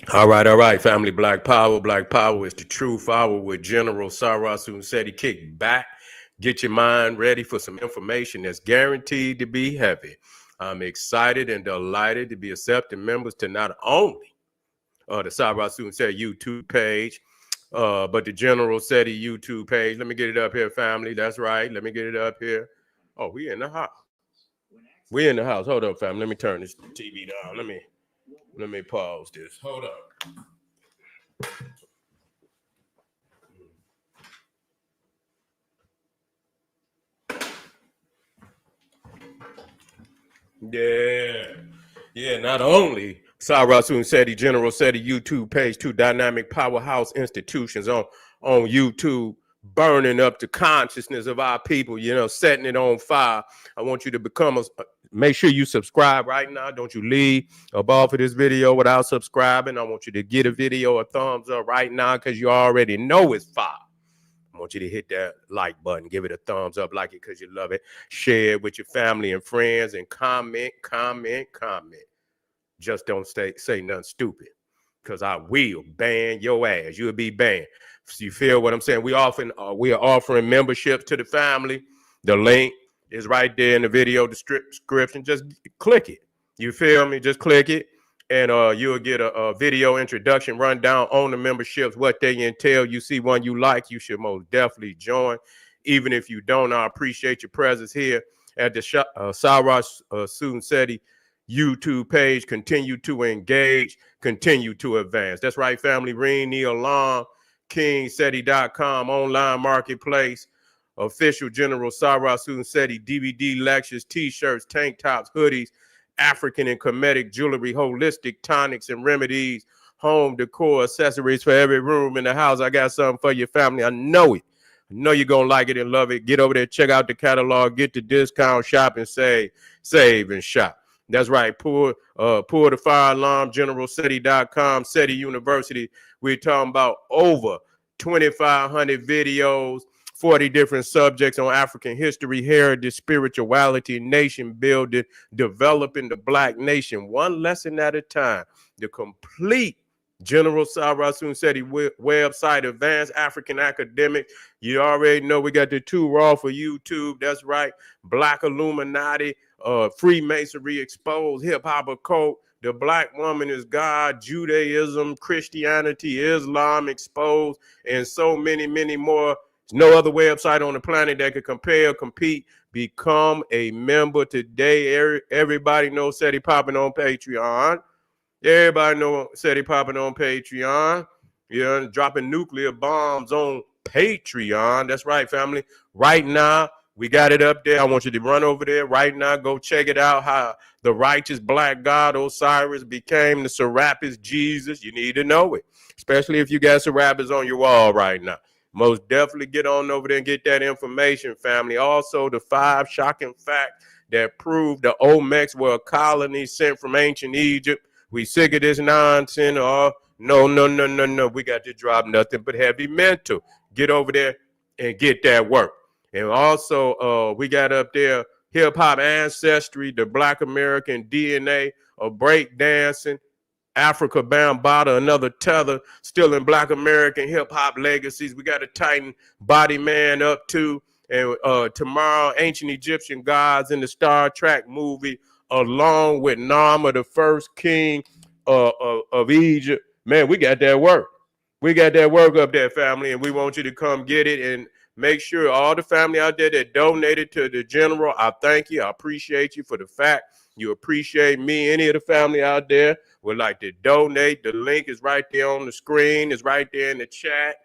All right, family. Black Power. Black Power is the truth hour with General Sarasu Seti. Kick back, get your mind ready for some information that's guaranteed to be heavy. I'm excited and delighted to be accepting members to not only the Sarasu Seti YouTube page, but the General Seti YouTube page. Let me get it up here, family. That's right. Let me get it up here. Oh, we in the house. We in the house. Hold up, family. Let me turn this TV down. Let me pause this. Hold up. Yeah. Yeah, not only Sarasu Seti, General Seti YouTube page, two dynamic powerhouse institutions on YouTube, burning up the consciousness of our people, setting it on fire. I want you to make sure you subscribe right now. Don't you leave above for this video without subscribing. I want you to get a video a thumbs up right now because you already know it's fire. I want you to hit that like button, give it a thumbs up, like it because you love it. Share it with your family and friends, and comment. Just don't say nothing stupid, because I will ban your ass. You'll be banned. So you feel what I'm saying? We are offering memberships to the family. The link is right there in the video description. Just click it. You feel me? Just click it, and you'll get a video introduction rundown on the memberships, what they entail. You see one you like, you should most definitely join. Even if you don't, I appreciate your presence here at the Sarasu Seti YouTube page. Continue to engage, continue to advance. That's right, family. Ring the alarm. KingSeti.com online marketplace. Official General Sarasu Seti DVD lectures, t-shirts, tank tops, hoodies, African and Kemetic jewelry, holistic tonics and remedies, home decor, accessories for every room in the house. I got something for your family. I know it. I know you're going to like it and love it. Get over there, check out the catalog, get the discount, shop and save and shop. That's right. Pour the fire alarm, generalseti.com, Seti University. We're talking about over 2,500 videos, 40 different subjects on African history, heritage, spirituality, nation building, developing the Black nation, one lesson at a time. The complete General Sarasu Seti website, Advanced African Academic. You already know we got the two raw for YouTube. That's right. Black Illuminati, Freemasonry exposed, hip hop occult, the Black woman is God, Judaism, Christianity, Islam exposed, and so many, many more. There's no other website on the planet that could compare, compete. Become a member today. Everybody knows Seti popping on Patreon. Everybody know Seti popping on Patreon. Yeah, dropping nuclear bombs on Patreon. That's right, family. Right now, we got it up there. I want you to run over there right now. Go check it out. How the righteous black god Osiris became the Serapis Jesus. You need to know it, especially if you got Serapis on your wall right now. Most definitely get on over there and get that information, family. Also, the 5 shocking facts that prove the Olmecs were a colony sent from ancient Egypt. We sick of this nonsense. Oh, no. We got to drop nothing but heavy mental. Get over there and get that work. And also, we got up there hip hop ancestry, the Black American DNA of breakdancing, Africa Bambaataa, another tether, still in Black American hip hop legacies. We got to tighten Body Man up too. And tomorrow, ancient Egyptian gods in the Star Trek movie, along with Nama, the first king of Egypt. Man, we got that work. We got that work up there, family, and we want you to come get it. And make sure all the family out there that donated to the general, I thank you. I appreciate you for the fact you appreciate me. Any of the family out there would like to donate. The link is right there on the screen. It's right there in the chat.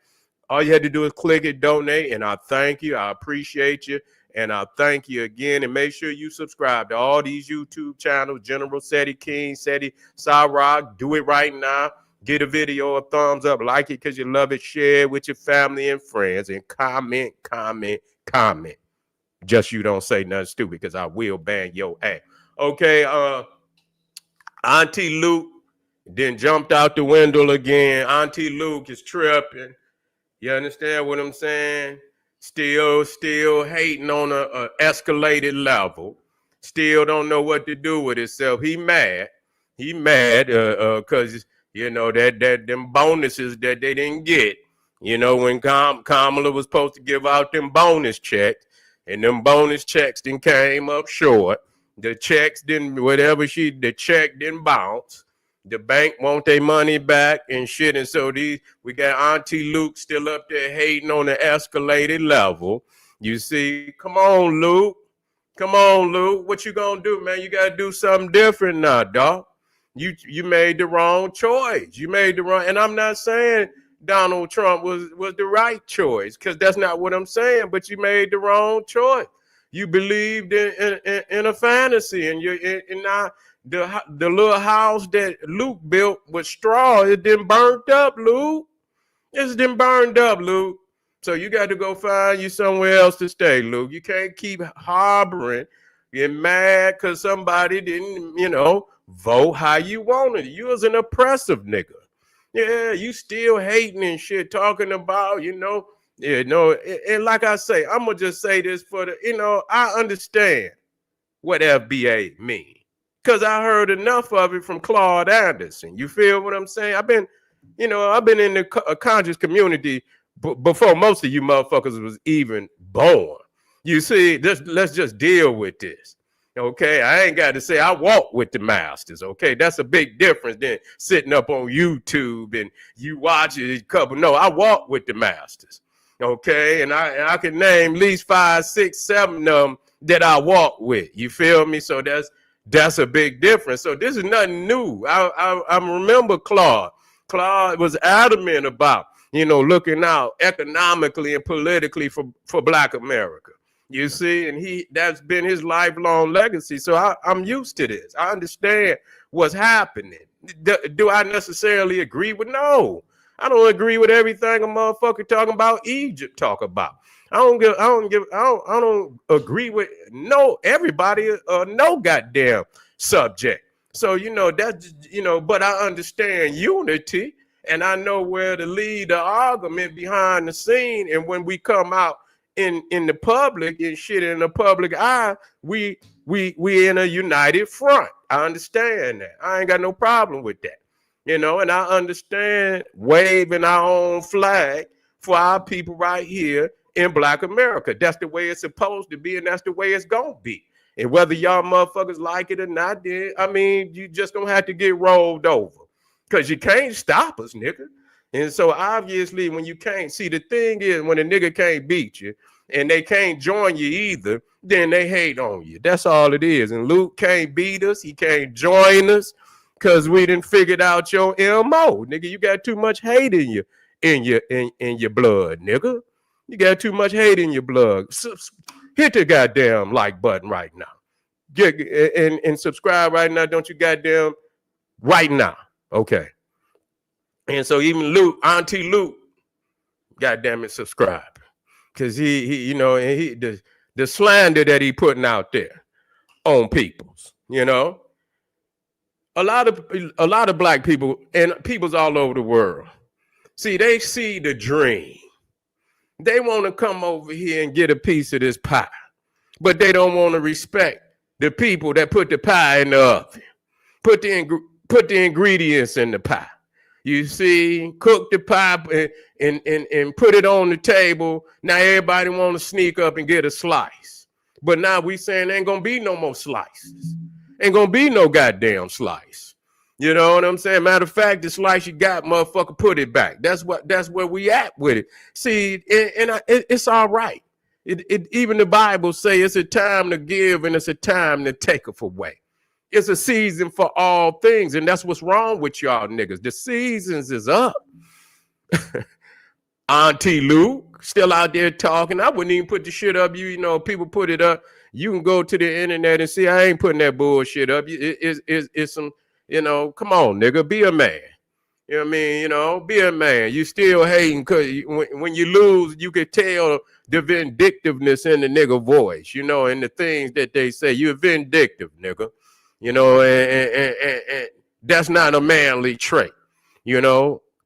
All you had to do is click it, donate, and I thank you. I appreciate you. And I thank you again. And make sure you subscribe to all these YouTube channels, General Seti, King Seti, Cyrock. Do it right now. Get a video a thumbs up. Like it because you love it. Share it with your family and friends. And comment. Just you don't say nothing stupid because I will ban your ass. Okay, Auntie Luke then jumped out the window again. Auntie Luke is tripping. You understand what I'm saying? Still hating on a escalated level. Still don't know what to do with himself. He mad because You know, that them bonuses that they didn't get. You know, when Kamala was supposed to give out them bonus checks, and them bonus checks then came up short. The checks didn't, the check didn't bounce. The bank want their money back and shit. And so we got Auntie Luke still up there hating on the escalated level. You see, come on, Luke. Come on, Luke. What you gonna do, man? You gotta do something different now, dog. You made the wrong choice. You made the wrong, and I'm not saying Donald Trump was the right choice, because that's not what I'm saying, but you made the wrong choice. You believed in a fantasy, and now the little house that Luke built with straw, it didn't burnt up, Luke. It's didn't burned up, Luke. So you got to go find you somewhere else to stay, Luke. You can't keep harboring, getting mad because somebody didn't, vote how you wanted. You was an oppressive nigga. Yeah, you still hating and shit, talking about, and like I say, I'm going to just say this for I understand what FBA mean, because I heard enough of it from Claude Anderson. You feel what I'm saying? I've been in the conscious community before most of you motherfuckers was even born. You see, let's just deal with this. Okay, I ain't got to say I walk with the masters. Okay, that's a big difference than sitting up on YouTube and you watch it a couple. No, I walk with the masters. Okay, and I can name at least 5, 6, 7 of them that I walk with. You feel me? So that's a big difference. So this is nothing new. I remember Claude. Claude was adamant about looking out economically and politically for Black America. You see, and that's been his lifelong legacy. So I'm used to this. I understand what's happening. Do I necessarily agree with? No, I don't agree with everything a motherfucker talking about Egypt talk about. I don't agree with everybody no goddamn subject. So that's but I understand unity, and I know where to lead the argument behind the scene. And when we come out in the public and shit in the public eye, we in a united front. I understand that. I ain't got no problem with that. And I understand waving our own flag for our people right here in Black America. That's the way it's supposed to be, and that's the way it's gonna be. And whether y'all motherfuckers like it or not, then you just gonna have to get rolled over, because you can't stop us, nigga. And so obviously, when you can't see, the thing is, when a nigga can't beat you and they can't join you either, then they hate on you. That's all it is. And Luke can't beat us. He can't join us because we didn't figured out your MO, nigga. You got too much hate in your blood, nigga. You got too much hate in your blood. Hit the goddamn like button right now. Get and subscribe right now. Don't you goddamn right now? Okay. And so even Luke, Auntie Luke, goddamn it, subscribe, because he the slander that he putting out there on peoples, a lot of Black people and peoples all over the world. See, they see the dream. They want to come over here and get a piece of this pie, but they don't want to respect the people that put the pie in the oven, put the ingredients in the pie. You see, cook the pie and put it on the table. Now everybody want to sneak up and get a slice. But now we saying ain't gonna be no more slices. Ain't gonna be no goddamn slice. You know what I'm saying? Matter of fact, the slice you got, motherfucker, put it back. That's where we at with it. See, it's all right. Even the Bible say it's a time to give and it's a time to take away. It's a season for all things, and that's what's wrong with y'all niggas. The seasons is up. Auntie Luke still out there talking. I wouldn't even put the shit up. People put it up. You can go to the internet and see. I ain't putting that bullshit up. It's some, come on, nigga, be a man. You know what I mean? Be a man. You still hating because when you lose, you can tell the vindictiveness in the nigga voice, and the things that they say. You're vindictive, nigga. And that's not a manly trait.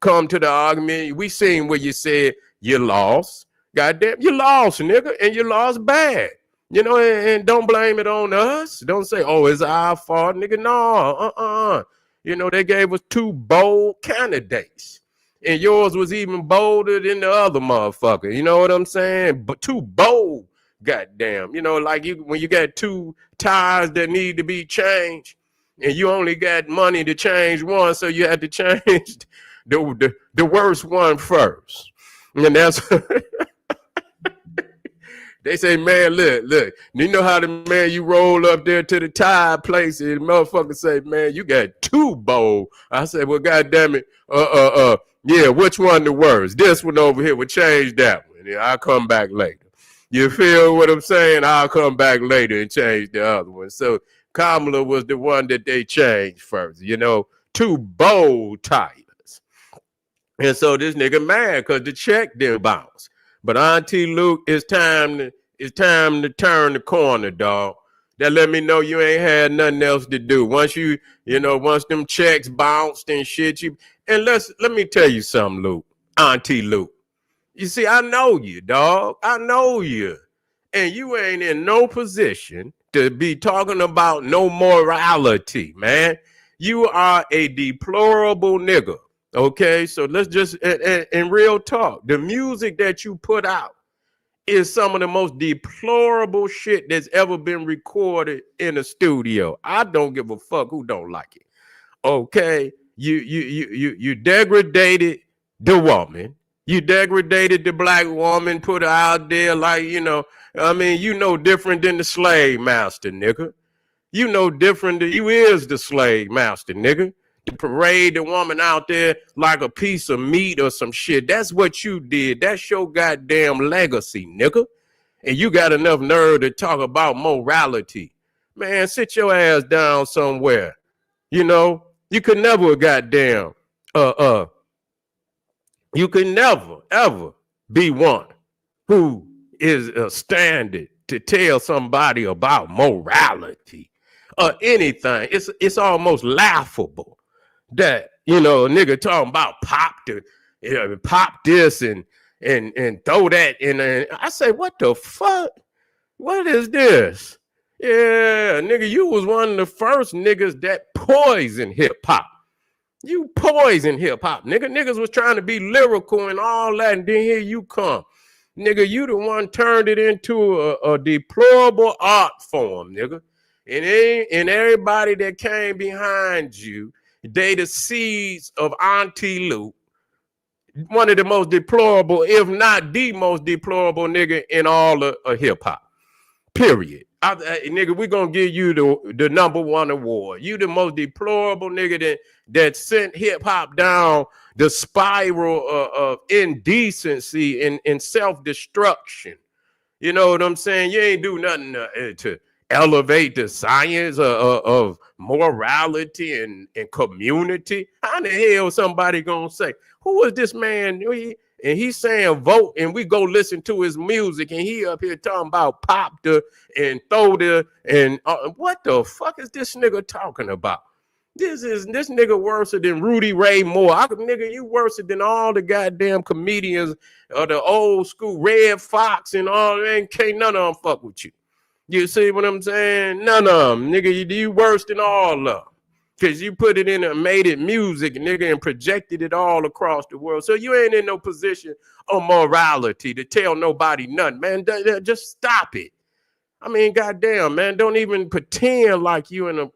Come to the argument. We seen where you said you lost. Goddamn, you lost, nigga, and you lost bad. And don't blame it on us. Don't say, oh, it's our fault, nigga. No, You know, they gave us 2 bold candidates. And yours was even bolder than the other motherfucker. You know what I'm saying? But 2 bold, goddamn. You know, like when you got 2 tires that need to be changed, and you only got money to change one, so you had to change the worst one first. And that's they say, man, look. You know how the man you roll up there to the tire place and the motherfucker say, man, you got 2 bold. I said, well, goddamn it, yeah, which one the worst? This one over here, we'll change that one. Yeah, I'll come back later. You feel what I'm saying? I'll come back later and change the other one. So Kamala was the one that they changed first, you know, 2 bold tires. And so this nigga mad because the check didn't bounce. But Auntie Luke, it's time to turn the corner, dog. That let me know you ain't had nothing else to do. Once once them checks bounced and shit, and let me tell you something, Luke, Auntie Luke. You see, I know you, dog. I know you. And you ain't in no position to be talking about no morality, man. You are a deplorable nigga. Okay, so let's just, in real talk, the music that you put out is some of the most deplorable shit that's ever been recorded in a studio. I don't give a fuck who don't like it. Okay, you degraded the woman. You degraded the black woman, put her out there like, different than the slave master, nigga. You know different than you is the slave master, nigga. To parade the woman out there like a piece of meat or some shit. That's what you did. That's your goddamn legacy, nigga. And you got enough nerve to talk about morality. Man, sit your ass down somewhere. You know, you could never goddamn, you could never, ever be one who is a standard to tell somebody about morality or anything. It's almost laughable that, a nigga talking about pop this and throw that in. And I say, what the fuck? What is this? Yeah, nigga, you was one of the first niggas that poisoned hip hop. You poisoned hip hop, nigga. Niggas was trying to be lyrical and all that, and then here you come. Nigga, you the one turned it into a deplorable art form, nigga. And everybody that came behind you, they the seeds of Auntie Luke, one of the most deplorable, if not the most deplorable nigga in all of hip hop. Period. Nigga, we gonna give you the number 1 award. You the most deplorable nigga that sent hip hop down the spiral of indecency and self-destruction. You know what I'm saying? You ain't do nothing to elevate the science of morality and community. How the hell somebody gonna say, who is this man? And he's saying vote, and we go listen to his music, and he up here talking about pop and throw and what the fuck is this nigga talking about? This nigga worse than Rudy Ray Moore. Nigga, you worse than all the goddamn comedians of the old school, Red Fox and all. And can't none of them fuck with you. You see what I'm saying? None of them, nigga. You worse than all of them. Because you put it in and made it music, nigga, and projected it all across the world. So you ain't in no position of morality to tell nobody nothing, man. Just stop it. I mean, goddamn, man, don't even pretend like you in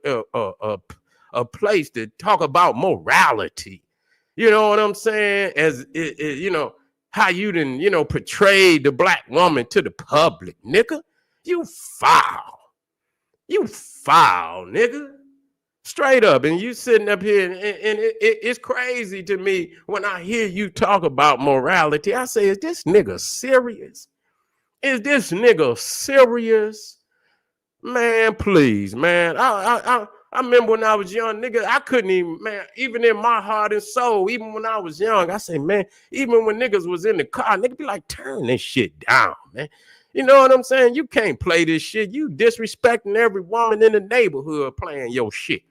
a place to talk about morality. You know what I'm saying? As how you done, portrayed the black woman to the public, nigga. You foul. You foul, nigga. Straight up. And you sitting up here, and it's crazy to me when I hear you talk about morality. I say, is this nigga serious? Is this nigga serious? Man, please, man. I remember when I was young, nigga, I couldn't even, man, even in my heart and soul, even when I was young, I say, man, even when niggas was in the car, nigga be like, turn this shit down, man. You know what I'm saying? You can't play this shit. You disrespecting every woman in the neighborhood playing your shit.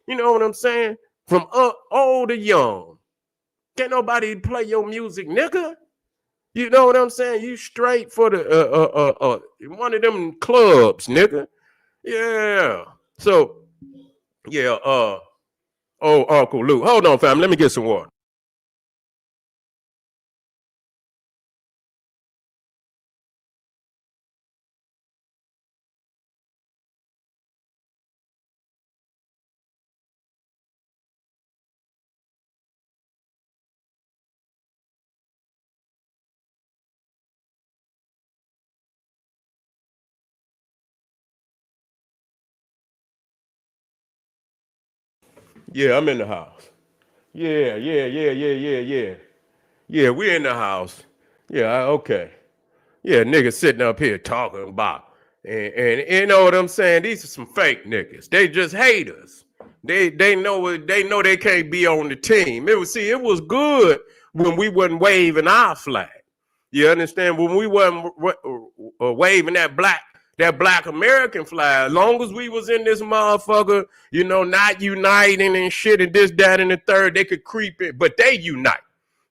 You know what I'm saying? From old to young. Can't nobody play your music, nigga. You know what I'm saying? You straight for the one of them clubs, nigga. Yeah. So, yeah, Oh, Uncle Luke. Hold on, fam. Let me get some water. Yeah, I'm in the house. Yeah. Yeah, we in the house. Yeah, okay. Yeah, niggas sitting up here talking about. And you know what I'm saying? These are some fake niggas. They just haters. They know they can't be on the team. It was good when we wasn't waving our flag. You understand? When we wasn't waving that black American flag, as long as we was in this motherfucker, not uniting and shit and this, that, and the third, they could creep in, but they unite.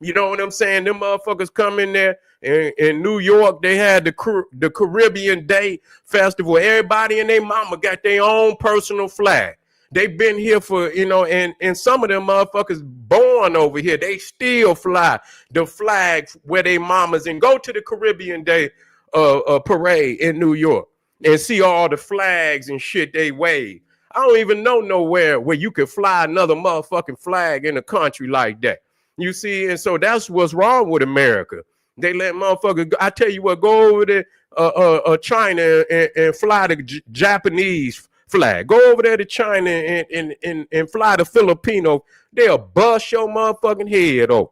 You know what I'm saying? Them motherfuckers come in there in New York. They had the Caribbean Day Festival. Everybody and their mama got their own personal flag. They've been here for, and some of them motherfuckers born over here. They still fly the flag where they mamas and go to the Caribbean Day parade in New York and see all the flags and shit they wave. I don't even know nowhere where you could fly another motherfucking flag in a country like that. You see, and so that's what's wrong with America. They let motherfuckers. I tell you what, go over to China and fly the Japanese flag. Go over there to China and fly the Filipino. They'll bust your motherfucking head open.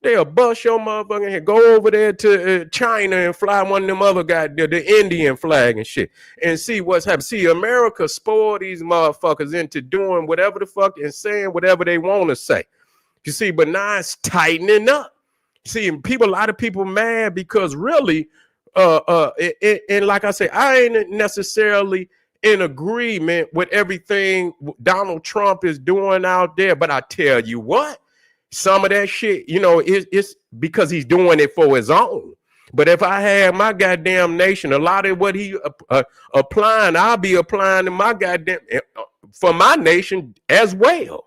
They'll bust your motherfucking head. Go over there to China and fly one of them other guys, the Indian flag and shit, and see what's happening. See, America spoiled these motherfuckers into doing whatever the fuck and saying whatever they want to say. You see, but now it's tightening up. See, a lot of people mad because really, and like I say, I ain't necessarily in agreement with everything Donald Trump is doing out there. But I tell you what, some of that shit, it's because he's doing it for his own. But if I had my goddamn nation, a lot of what he applying, I'll be applying to my goddamn for my nation as well.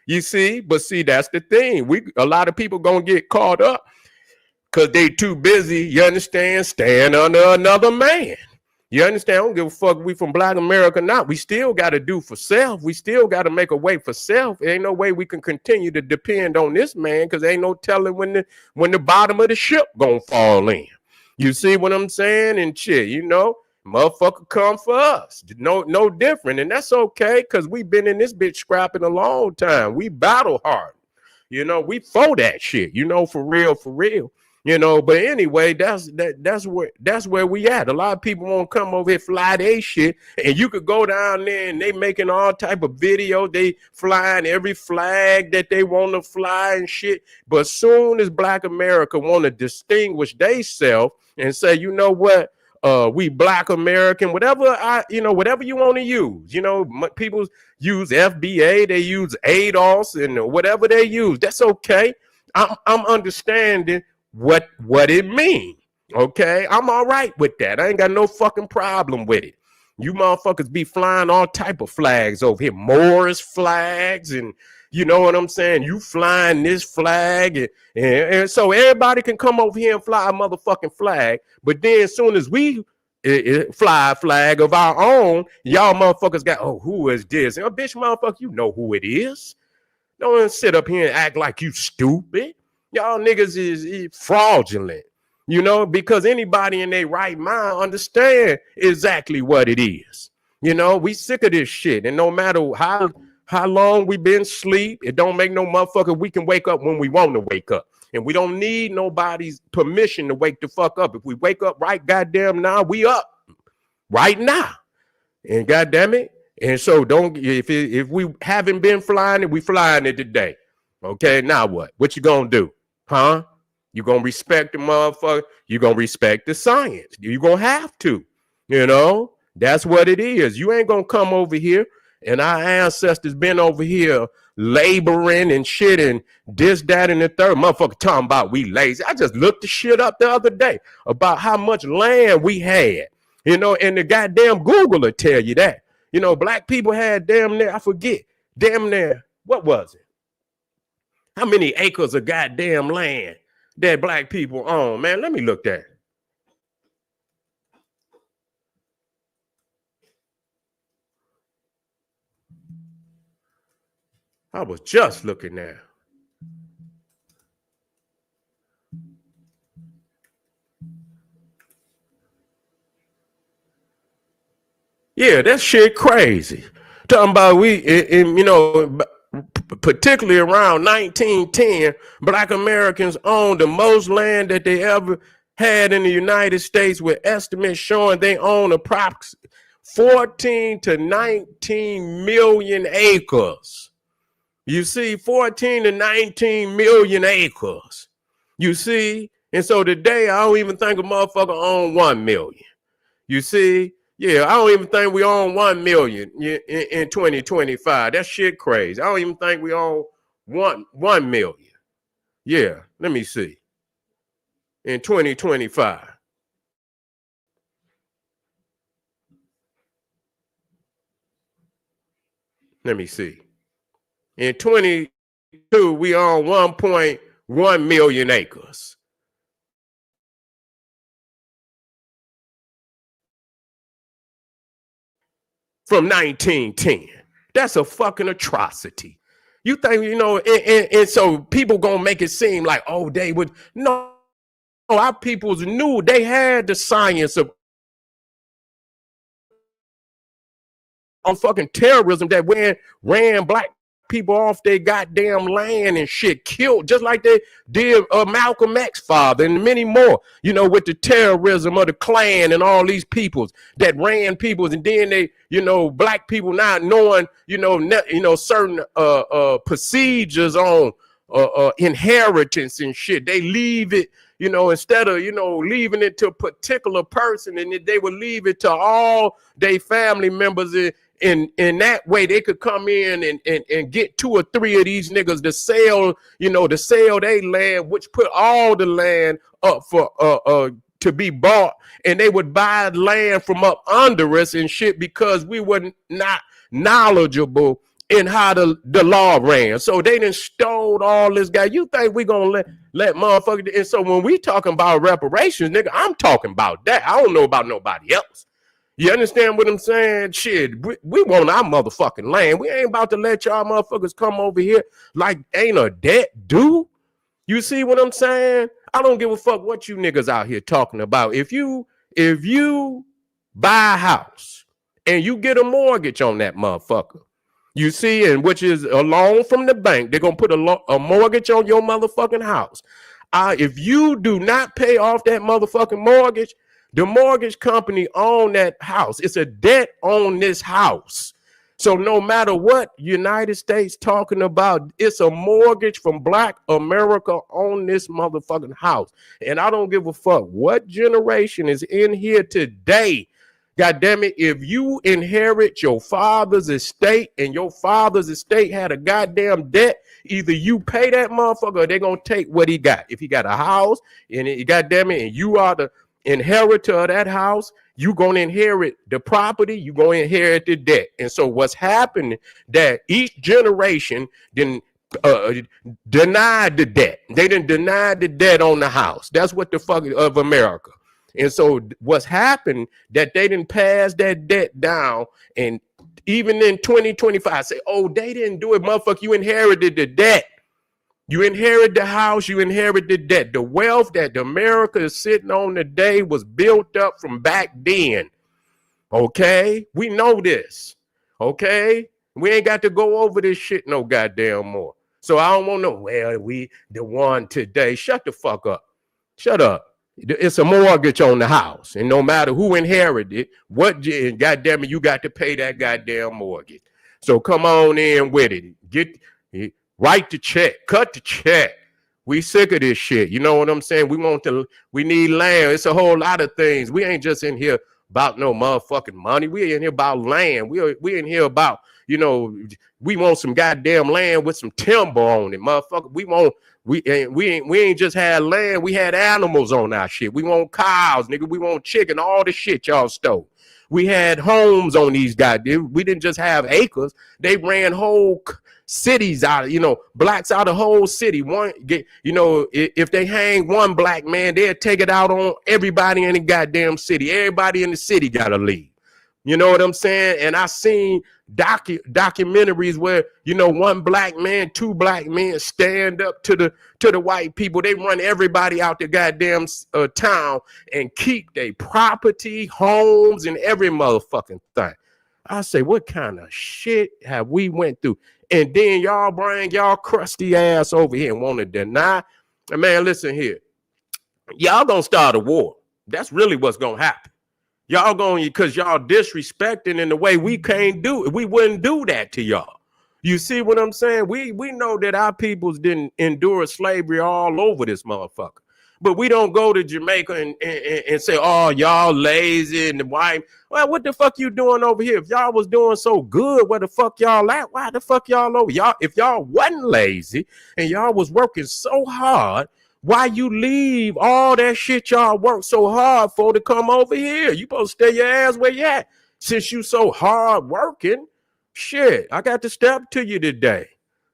You see, but see, that's the thing. A lot of people gonna get caught up because they too busy, you understand, staying under another man. You understand? I don't give a fuck if we from Black America or not. We still got to do for self. We still got to make a way for self. There ain't no way we can continue to depend on this man because ain't no telling when the bottom of the ship gonna fall in. You see what I'm saying? And shit, motherfucker come for us. No different. And that's okay because we've been in this bitch scrapping a long time. We battle hard. We for that shit, for real. But anyway, that's where we at. A lot of people won't come over here, fly their shit, and you could go down there and they making all type of videos. They flying every flag that they want to fly and shit. But soon as Black America want to distinguish theyself and say, you know what? We Black American, whatever whatever you want to use. People use FBA, they use ADOS, and whatever they use. That's okay. I'm understanding what it means. Okay, I'm all right with that. I ain't got no fucking problem with it. You motherfuckers be flying all type of flags over here, Morris flags, and you know what I'm saying? You flying this flag, and so everybody can come over here and fly a motherfucking flag. But then as soon as we fly a flag of our own, y'all motherfuckers got, who is this? Bitch, motherfucker, you know who it is. Don't sit up here and act like you stupid. Y'all niggas is fraudulent, because anybody in their right mind understand exactly what it is. We sick of this shit, and no matter how long we been asleep, it don't make no motherfucker. We can wake up when we want to wake up. And we don't need nobody's permission to wake the fuck up. If we wake up right goddamn now, we up right now. And goddamn it. And so if we haven't been flying it, we flying it today. Okay, now what? What you gonna do? Huh? You gonna respect the motherfucker? You gonna respect the science. You gonna have to. That's what it is. You ain't gonna come over here and our ancestors been over here laboring and shit and this, that, and the third. Motherfucker talking about we lazy. I just looked the shit up the other day about how much land we had, and the goddamn Google will tell you that. Black people had damn near, I forget, damn near What was it? How many acres of goddamn land that black people own? Man, let me look that. I was just looking there. Yeah, that shit crazy. Talking about particularly around 1910, black Americans owned the most land that they ever had in the United States, with estimates showing they own approximately 14 to 19 million acres. You see, 14 to 19 million acres. You see? And so today, I don't even think a motherfucker own 1 million. You see? Yeah, I don't even think we own 1 million in 2025. That shit crazy. I don't even think we own 1 million. Yeah, let me see. In 2025. Let me see. In 22, we own 1.1 million acres. From 1910. That's a fucking atrocity. You think, and so people gonna make it seem like, oh, they would. No, our peoples knew they had the science of on fucking terrorism that ran black people off their goddamn land and shit, killed just like they did Malcolm X father and many more, with the terrorism of the Klan and all these peoples that ran peoples, and then they, black people not knowing, certain procedures on inheritance and shit. They leave it, instead of, leaving it to a particular person, and they would leave it to all their family members. In that way, they could come in and get 2 or 3 of these niggas to sell, to sell their land, which put all the land up for to be bought, and they would buy land from up under us and shit because we were not knowledgeable in how the law ran. So they done stole all this guy. You think we gonna let motherfuckers? And so when we talking about reparations, nigga, I'm talking about that. I don't know about nobody else. You understand what I'm saying? Shit, we want our motherfucking land. We ain't about to let y'all motherfuckers come over here like ain't a debt due. You see what I'm saying? I don't give a fuck what you niggas out here talking about. If you buy a house and you get a mortgage on that motherfucker, you see, and which is a loan from the bank, they're gonna put a mortgage on your motherfucking house. If you do not pay off that motherfucking mortgage, the mortgage company own that house. It's a debt on this house. So no matter what United States talking about, it's a mortgage from Black America on this motherfucking house. And I don't give a fuck what generation is in here today. God damn it, if you inherit your father's estate and your father's estate had a goddamn debt, either you pay that motherfucker or they're going to take what he got. If he got a house and goddamn it, and you are the inheritor of that house, you gonna inherit the property, you gonna inherit the debt. And so what's happened that each generation then denied the debt. They didn't deny the debt on the house. That's what the fuck of America. And so what's happened that they didn't pass that debt down, and even in 2025 say, oh, they didn't do it, motherfucker, you inherited the debt. You inherit the house, you inherit the debt. The wealth that America is sitting on today was built up from back then. Okay? We know this. Okay? We ain't got to go over this shit no goddamn more. So I don't want no, well, we the one today. Shut the fuck up. Shut up. It's a mortgage on the house. And no matter who inherited it, what goddamn it, you got to pay that goddamn mortgage. So come on in with it. Write the check, cut the check. We sick of this shit. You know what I'm saying? We need land. It's a whole lot of things. We ain't just in here about no motherfucking money. We in here about land. We in here about, we want some goddamn land with some timber on it, motherfucker. We ain't just had land. We had animals on our shit. We want cows, nigga. We want chicken, all the shit y'all stole. We had homes on these goddamn. We didn't just have acres. They ran whole cities out, blacks out of whole city. One get, if they hang one black man, they'll take it out on everybody in the goddamn city. Everybody in the city gotta leave. You know what I'm saying? And I seen documentaries where, one black man, two black men stand up to the white people. They run everybody out the goddamn town and keep their property, homes, and every motherfucking thing. I say, what kind of shit have we went through? And then y'all bring y'all crusty ass over here and want to deny. And man, listen here. Y'all gonna start a war. That's really what's gonna happen. Y'all going, because y'all disrespecting in the way we can't do it. We wouldn't do that to y'all. You see what I'm saying? We know that our peoples didn't endure slavery all over this motherfucker. But we don't go to Jamaica and say, oh, y'all lazy and the white. Well, what the fuck you doing over here? If y'all was doing so good, where the fuck y'all at? Why the fuck y'all over? Y'all, if y'all wasn't lazy and y'all was working so hard, why you leave all that shit y'all work so hard for to come over here? You supposed to stay your ass where you at. Since you so hard working, shit, I got to step to you today.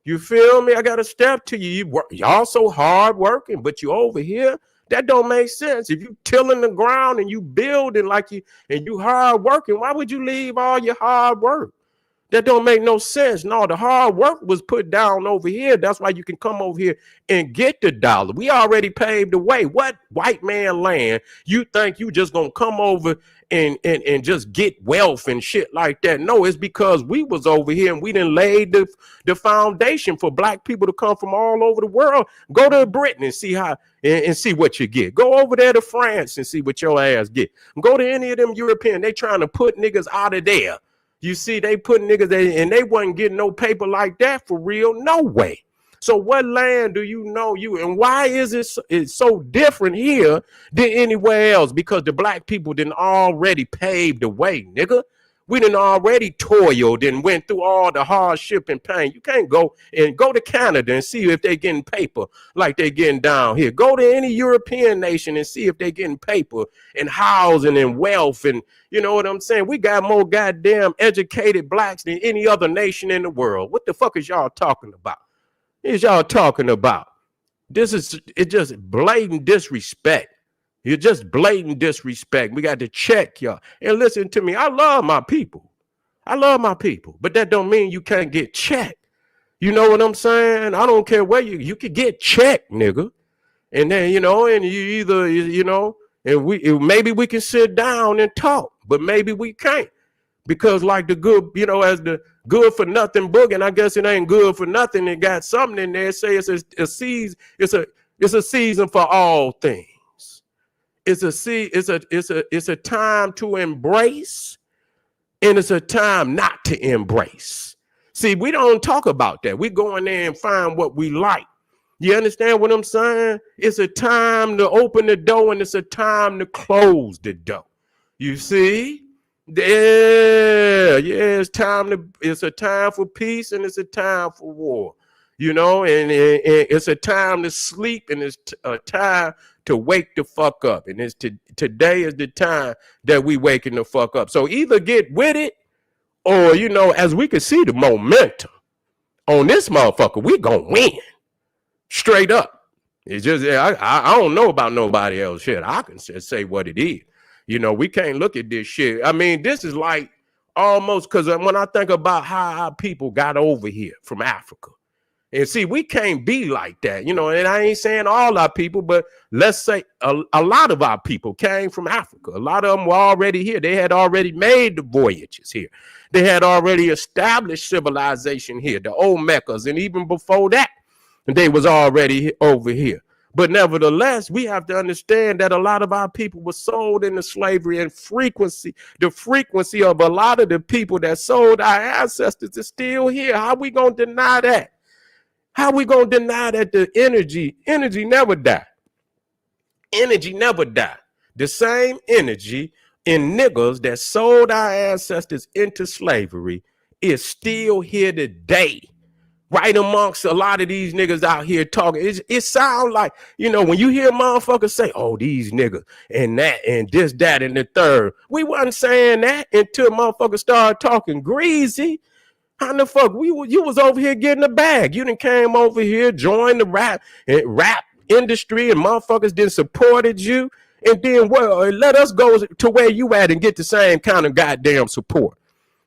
You feel me? I got to step to you. Y'all so hard working, but you over here. That don't make sense. If you tilling the ground and you building like you and you hard working, why would you leave all your hard work? That don't make no sense. No, the hard work was put down over here. That's why you can come over here and get the dollar. We already paved the way. What white man land you think you just gonna come over and just get wealth and shit like that? No, it's because we was over here and we done laid the foundation for black people to come from all over the world. Go to Britain and see how and see what you get. Go over there to France and see what your ass get. Go to any of them European. They trying to put niggas out of there. You see, they put niggas in, and they wasn't getting no paper like that for real. No way. So what land do you know you, and why is it so different here than anywhere else? Because the black people didn't already pave the way, nigga. We didn't already toiled and went through all the hardship and pain. You can't go to Canada and see if they're getting paper like they're getting down here. Go to any European nation and see if they're getting paper and housing and wealth. And you know what I'm saying? We got more goddamn educated blacks than any other nation in the world. What the fuck is y'all talking about? Is y'all talking about? It's just blatant disrespect. You're just blatant disrespect. We got to check y'all. And listen to me. I love my people. But that don't mean you can't get checked. You know what I'm saying? I don't care where you could get checked, nigga. And then, and you either, and maybe we can sit down and talk, but maybe we can't. Because like the good, as the good for nothing book, and I guess it ain't good for nothing. It got something in there. Say it's a season. It's a season for all things. It's a time to embrace, and it's a time not to embrace. See, we don't talk about that. We go in there and find what we like. You understand what I'm saying? It's a time to open the door, and it's a time to close the door. You see? Yeah, it's a time for peace, and it's a time for war. And it's a time to sleep, and it's a time to wake the fuck up. And today is the time that we waking the fuck up. So either get with it, or, as we can see the momentum on this motherfucker, we gonna win. Straight up. It's just, I don't know about nobody else shit. I can just say what it is. We can't look at this shit. I mean, this is like almost, because when I think about how our people got over here from Africa, and see, we can't be like that, and I ain't saying all our people, but let's say a lot of our people came from Africa. A lot of them were already here. They had already made the voyages here. They had already established civilization here, the Olmecas, and even before that, they was already over here. But nevertheless, we have to understand that a lot of our people were sold into slavery, and the frequency of a lot of the people that sold our ancestors is still here. How we going to deny that? How we going to deny that the energy never die? Energy never die. The same energy in niggas that sold our ancestors into slavery is still here today. Right amongst a lot of these niggas out here talking. It sounds like, when you hear motherfuckers say, oh, these niggas and that and this, that, and the third. We wasn't saying that until motherfuckers started talking greasy. How the fuck you was over here getting a bag? You done came over here, joined the rap industry, and motherfuckers didn't supported you. And then let us go to where you at and get the same kind of goddamn support.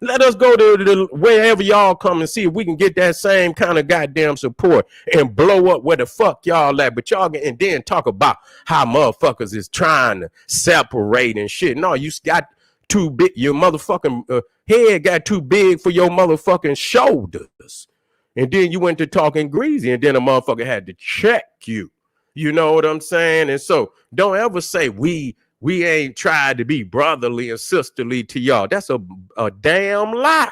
Let us go to wherever y'all come and see if we can get that same kind of goddamn support and blow up where the fuck y'all at. But y'all and then talk about how motherfuckers is trying to separate and shit. No, you got too big. Your motherfucking head got too big for your motherfucking shoulders. And then you went to talking greasy, and then a motherfucker had to check you. You know what I'm saying? And so don't ever say we ain't tried to be brotherly and sisterly to y'all. That's a damn lie.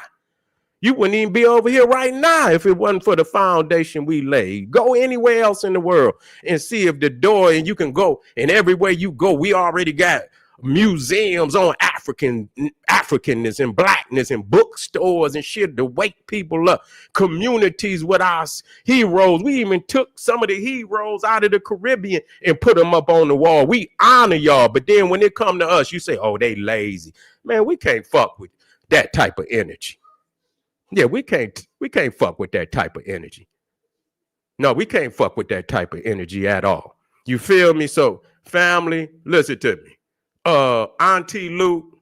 You wouldn't even be over here right now if it wasn't for the foundation we laid. Go anywhere else in the world and see if the door, and you can go, and everywhere you go, we already got museums on Africanness and blackness and bookstores and shit to wake people up. Communities with our heroes. We even took some of the heroes out of the Caribbean and put them up on the wall. We honor y'all, but then when it come to us, you say, oh, they lazy. Man, we can't fuck with that type of energy. Yeah, we can't fuck with that type of energy. No, we can't fuck with that type of energy at all. You feel me? So, family, listen to me. Auntie Luke,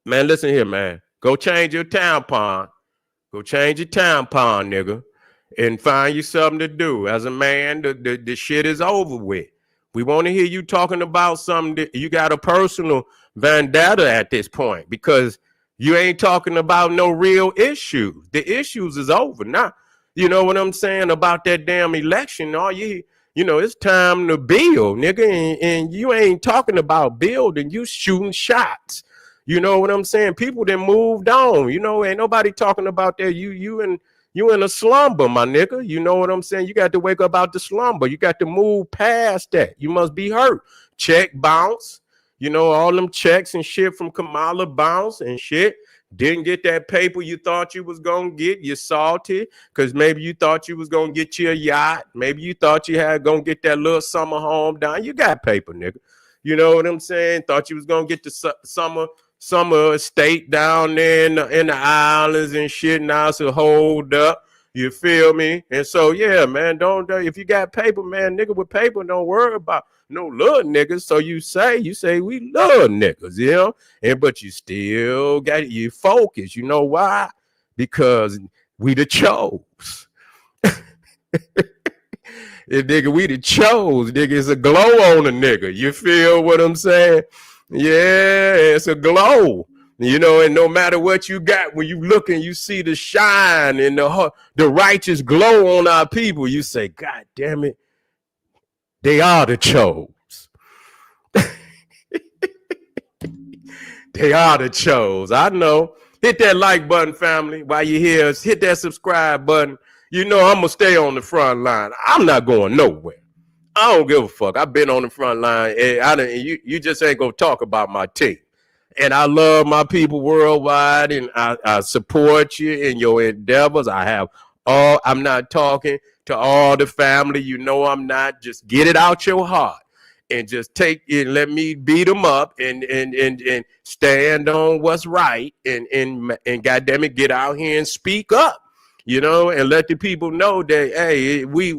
man, listen here, man. Go change your tampon. Go change your tampon, nigga, and find you something to do. As a man, the shit is over with. We want to hear you talking about something that you got a personal vendetta at this point, because you ain't talking about no real issues. The issues is over now. You know what I'm saying about that damn election? All you know, it's time to build, nigga, and you ain't talking about building, you shooting shots. You know what I'm saying? People that moved on, you know, ain't nobody talking about that. You in a slumber, my nigga. You know what I'm saying? You got to wake up out the slumber. You got to move past that. You must be hurt. Check bounce. You know, all them checks and shit from Kamala bounce and shit. Didn't get that paper you thought you was going to get. You salty because maybe you thought you was going to get you a yacht. Maybe you thought you had going to get that little summer home down. You got paper, nigga. You know what I'm saying? Thought you was going to get the summer estate down there in the islands and shit. Now it's a hold up. You feel me? And so, yeah, man, don't if you got paper, man, nigga with paper, don't worry about no little niggas. So you say we love niggas, you know, but you still got you focus. You know why? Because we the chose. Nigga, we the chose. Nigga, it's a glow on a nigga. You feel what I'm saying? Yeah, it's a glow. You know, and no matter what you got, when you look and you see the shine and the righteous glow on our people, you say, God damn it, they are the chose. They are the chose. I know. Hit that like button, family. While you're here, hit that subscribe button. You know I'm going to stay on the front line. I'm not going nowhere. I don't give a fuck. I've been on the front line. And you just ain't going to talk about my team. And I love my people worldwide, and I support you in your endeavors. I'm not talking to all the family. You know I'm not. Just get it out your heart and just take it and let me beat them up and stand on what's right and goddamn it, get out here and speak up, you know, and let the people know that, hey, we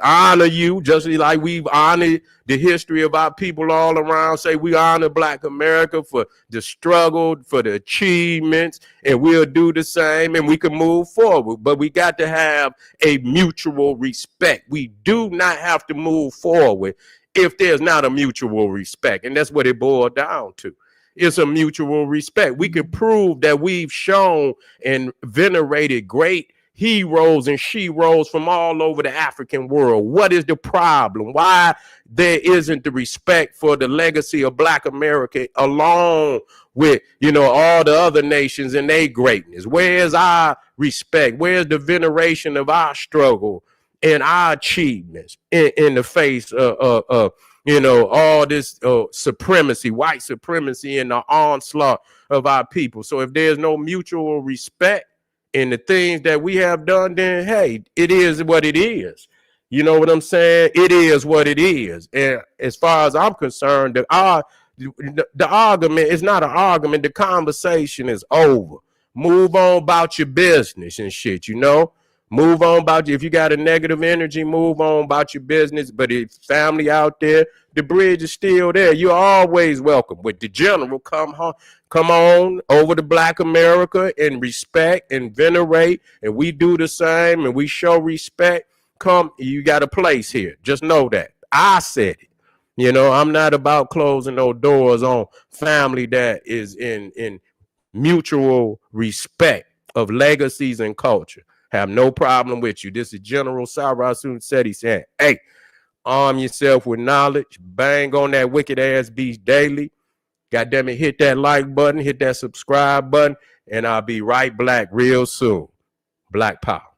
honor you just like we've honored the history of our people all around. Say we honor Black America for the struggle, for the achievements, and we'll do the same and we can move forward. But we got to have a mutual respect. We do not have to move forward if there's not a mutual respect. And that's what it boiled down to. It's a mutual respect. We can prove that we've shown and venerated great heroes and sheroes from all over the African world. What is the problem? Why there isn't the respect for the legacy of Black America along with, you know, all the other nations and their greatness? Where's our respect? Where's the veneration of our struggle and our achievements in the face of you know, all this supremacy, white supremacy, and the onslaught of our people? So if there's no mutual respect in the things that we have done, then hey, it is what it is. You know what I'm saying? It is what it is. And as far as I'm concerned, the argument is not an argument. The conversation is over. move on about your business and shit, you know? Move on about you. If you got a negative energy, move on about your business. But if family out there, the bridge is still there. You're always welcome. With the general, come on over to Black America and respect and venerate. And we do the same and we show respect. Come, you got a place here. Just know that. I said it. You know, I'm not about closing no doors on family that is in mutual respect of legacies and culture. Have no problem with you. This is General Cyrus said. He said, hey, arm yourself with knowledge. Bang on that wicked ass beast daily. God damn it, hit that like button, hit that subscribe button, and I'll be right back real soon. Black Power.